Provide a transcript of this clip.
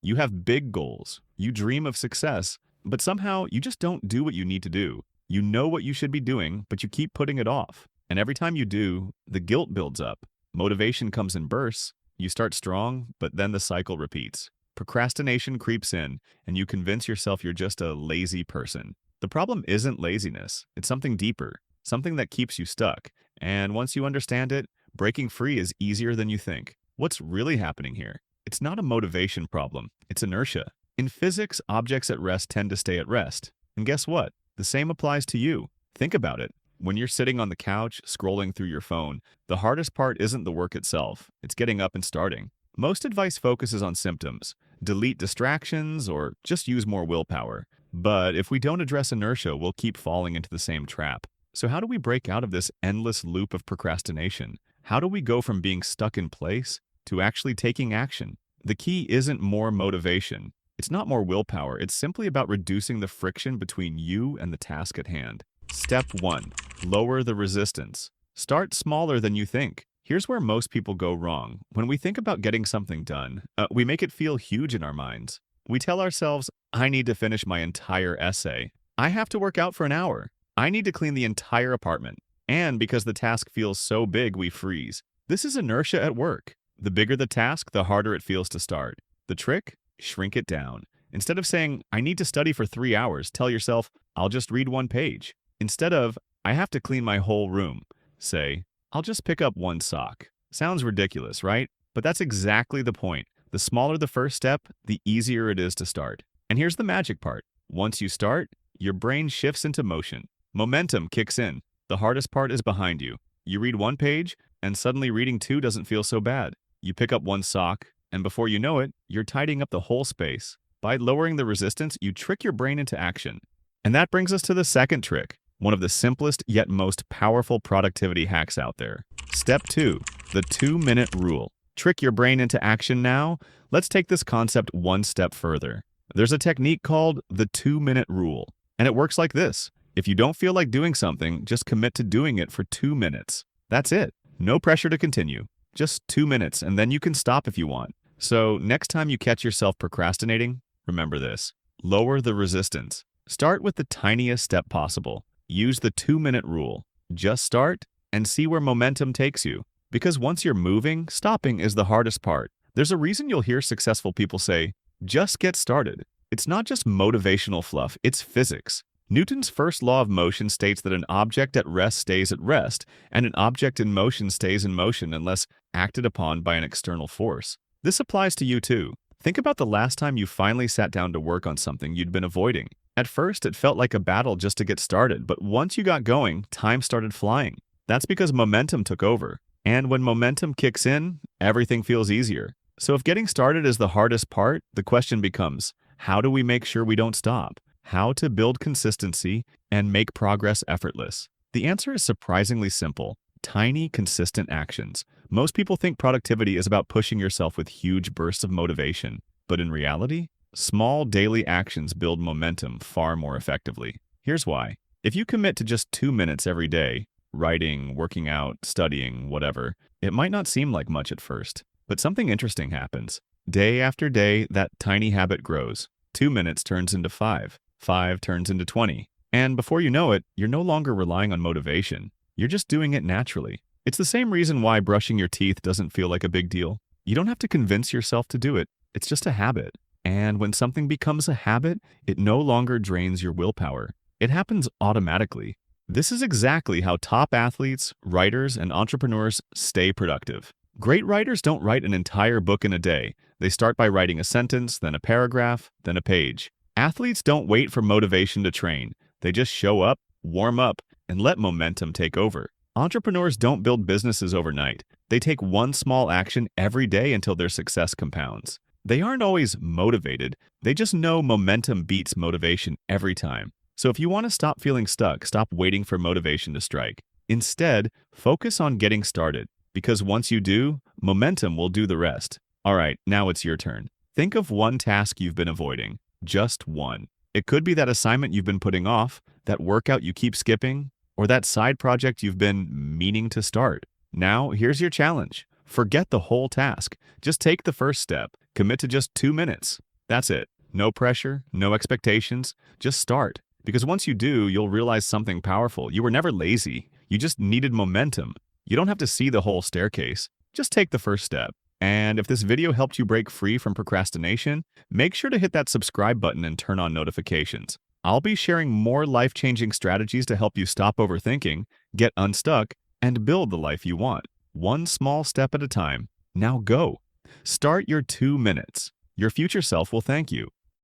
You have big goals. You dream of success, but somehow you just don't do what you need to do. You know what you should be doing, but you keep putting it off. And every time you do, the guilt builds up. Motivation comes in bursts. You start strong, but then the cycle repeats. Procrastination creeps in, and you convince yourself you're just a lazy person. The problem isn't laziness, it's something deeper, something that keeps you stuck. And once you understand it, breaking free is easier than you think. What's really happening here? It's not a motivation problem, it's inertia. In physics, objects at rest tend to stay at rest. And guess what? The same applies to you. Think about it. When you're sitting on the couch, scrolling through your phone, the hardest part isn't the work itself, it's getting up and starting. Most advice focuses on symptoms. Delete distractions or just use more willpower. But if we don't address inertia, we'll keep falling into the same trap. So how do we break out of this endless loop of procrastination? How do we go from being stuck in place to actually taking action? The key isn't more motivation. It's not more willpower. It's simply about reducing the friction between you and the task at hand. Step 1. Lower the resistance. Start smaller than you think. Here's where most people go wrong. When we think about getting something done, we make it feel huge in our minds. We tell ourselves, I need to finish my entire essay. I have to work out for an hour. I need to clean the entire apartment. And because the task feels so big, we freeze. This is inertia at work. The bigger the task, the harder it feels to start. The trick? Shrink it down. Instead of saying, I need to study for 3 hours, tell yourself, I'll just read 1 page. Instead of, I have to clean my whole room, say, I'll just pick up 1 sock. Sounds ridiculous, right? But that's exactly the point. The smaller the first step, the easier it is to start. And here's the magic part. Once you start, your brain shifts into motion. Momentum kicks in. The hardest part is behind you. You read 1 page, and suddenly reading 2 doesn't feel so bad. You pick up 1 sock, and before you know it, you're tidying up the whole space. By lowering the resistance, you trick your brain into action. And that brings us to the second trick, one of the simplest yet most powerful productivity hacks out there. Step 2, the 2-minute rule. Trick your brain into action now? Let's take this concept one step further. There's a technique called the 2-minute rule, and it works like this. If you don't feel like doing something, just commit to doing it for 2 minutes. That's it. No pressure to continue. Just 2 minutes, and then you can stop if you want. So next time you catch yourself procrastinating, remember this. Lower the resistance. Start with the tiniest step possible. Use the 2-minute rule. Just start and see where momentum takes you. Because once you're moving, stopping is the hardest part. There's a reason you'll hear successful people say, just get started. It's not just motivational fluff, it's physics. Newton's first law of motion states that an object at rest stays at rest, and an object in motion stays in motion unless acted upon by an external force. This applies to you too. Think about the last time you finally sat down to work on something you'd been avoiding. At first, it felt like a battle just to get started, but once you got going, time started flying. That's because momentum took over. And when momentum kicks in, everything feels easier. So if getting started is the hardest part, the question becomes, how do we make sure we don't stop? How to build consistency and make progress effortless? The answer is surprisingly simple. Tiny, consistent actions. Most people think productivity is about pushing yourself with huge bursts of motivation. But in reality, small daily actions build momentum far more effectively. Here's why. If you commit to just 2 minutes every day, writing, working out, studying, whatever, it might not seem like much at first. But something interesting happens. Day after day, that tiny habit grows. 2 minutes turns into 5. 5 turns into 20. And before you know it, you're no longer relying on motivation. You're just doing it naturally. It's the same reason why brushing your teeth doesn't feel like a big deal. You don't have to convince yourself to do it. It's just a habit. And when something becomes a habit, it no longer drains your willpower. It happens automatically. This is exactly how top athletes, writers, and entrepreneurs stay productive. Great writers don't write an entire book in a day. They start by writing a sentence, then a paragraph, then a page. Athletes don't wait for motivation to train. They just show up, warm up, and let momentum take over. Entrepreneurs don't build businesses overnight. They take one small action every day until their success compounds. They aren't always motivated. They just know momentum beats motivation every time. So if you want to stop feeling stuck, stop waiting for motivation to strike. Instead, focus on getting started. Because once you do, momentum will do the rest. All right, now it's your turn. Think of one task you've been avoiding. Just one. It could be that assignment you've been putting off, that workout you keep skipping, or that side project you've been meaning to start. Now, here's your challenge. Forget the whole task. Just take the first step. Commit to just 2 minutes. That's it. No pressure, no expectations. Just start. Because once you do, you'll realize something powerful. You were never lazy. You just needed momentum. You don't have to see the whole staircase. Just take the first step. And if this video helped you break free from procrastination, make sure to hit that subscribe button and turn on notifications. I'll be sharing more life-changing strategies to help you stop overthinking, get unstuck, and build the life you want. One small step at a time. Now go. Start your 2 minutes. Your future self will thank you.